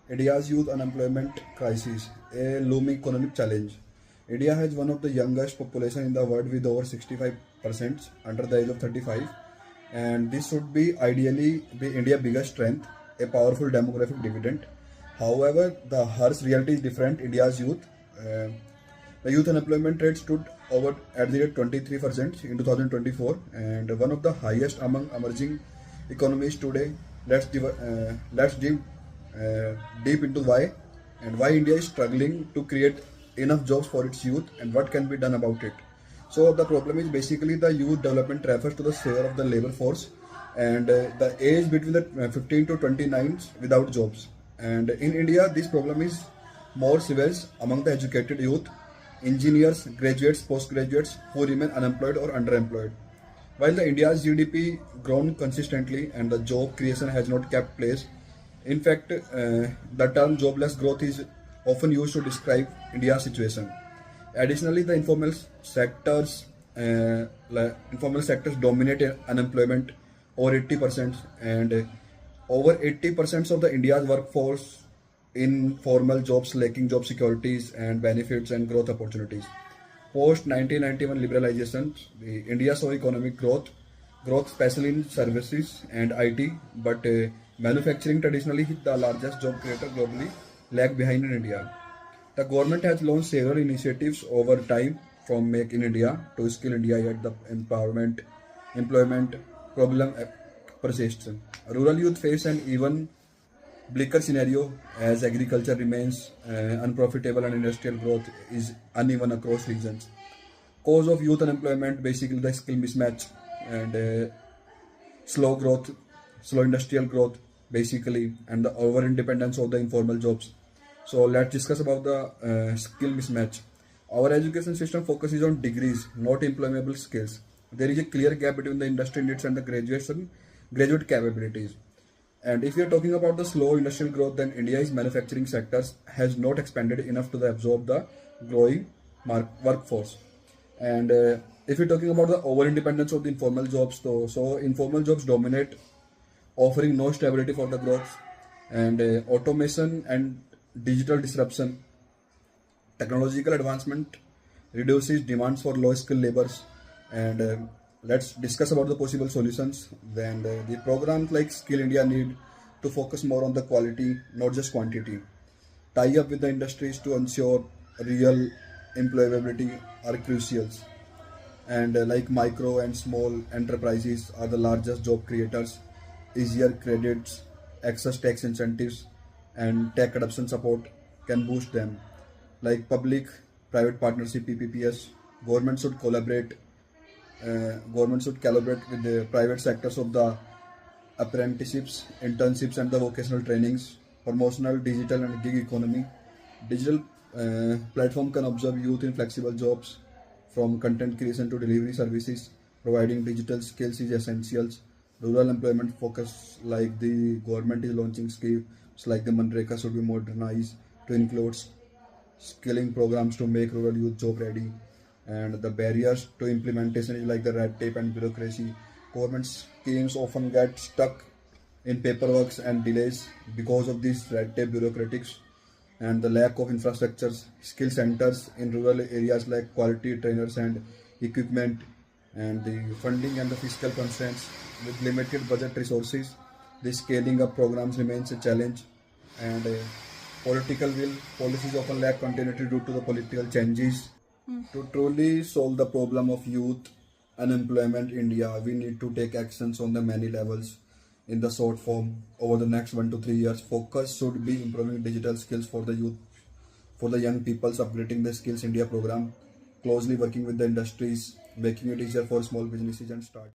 India's youth unemployment crisis, a looming economic challenge. India has one of the youngest population in the world with over 65% under the age of 35, and this should be ideally be India's biggest strength, a powerful demographic dividend. However, the harsh reality is different. India's youth, uh, the youth unemployment rate stood over at the rate 23% in 2024, and one of the highest among emerging economies today. Let's dive deep into why and why India is struggling to create enough jobs for its youth and what can be done about it. So the problem is basically the youth development refers to the share of the labor force and the age between the 15 to 29 without jobs. And in India, this problem is more severe among the educated youth, engineers, graduates, postgraduates who remain unemployed or underemployed. While the India's GDP grown consistently and the job creation has not kept pace, in fact, the term jobless growth is often used to describe India's situation. Additionally, the informal sectors dominate unemployment over 80%, and over 80% of the India's workforce in formal jobs lacking job securities and benefits and growth opportunities. Post 1991 liberalization, India saw economic growth especially in services and IT, but manufacturing traditionally the largest job creator globally lag behind in India. The government has launched several initiatives over time from Make in India to Skill India, yet the employment problem persists. Rural youth face an even bleaker scenario as agriculture remains unprofitable and industrial growth is uneven across regions. Cause of youth unemployment basically the skill mismatch and slow growth, slow industrial growth basically, and the over independence of the informal jobs. So let's discuss about the skill mismatch. Our education system focuses on degrees, not employable skills. There is a clear gap between the industry needs and the graduate capabilities. And if we are talking about the slow industrial growth, then India's manufacturing sectors has not expanded enough to absorb the growing workforce. And if we're talking about the over independence of the informal jobs, so informal jobs dominate, offering no stability for the growth, and automation and digital disruption, technological advancement reduces demands for low skill labors, and let's discuss about the possible solutions. Then the programs like Skill India need to focus more on the quality, not just quantity. Tie up with the industries to ensure real employability are crucial. And like micro and small enterprises are the largest job creators, easier credits, access tax incentives, and tech adoption support can boost them. Like public private partnership PPPs, government should collaborate. Government should collaborate with the private sectors of the apprenticeships, internships, and the vocational trainings. Promotional digital and gig economy. Digital platform can observe youth in flexible jobs, from content creation to delivery services. Providing digital skills is essential. Rural employment focus, like the government is launching schemes like the Manreka, should be modernized to include skilling programs to make rural youth job ready. And the barriers to implementation is like the red tape and bureaucracy. Government schemes often get stuck in paperwork and delays because of these red tape bureaucratics and the lack of infrastructures. Skill centers in rural areas like quality trainers and equipment, and the funding and the fiscal constraints. With limited budget resources, the scaling up programs remains a challenge, and political will policies often lack continuity due to the political changes. To truly solve the problem of youth unemployment in India, we need to take actions on the many levels. In the short form, over the next 1 to 3 years, focus should be improving digital skills for the youth, for the young peoples, upgrading the Skills India program, closely working with the industries, making it easier for small businesses and start.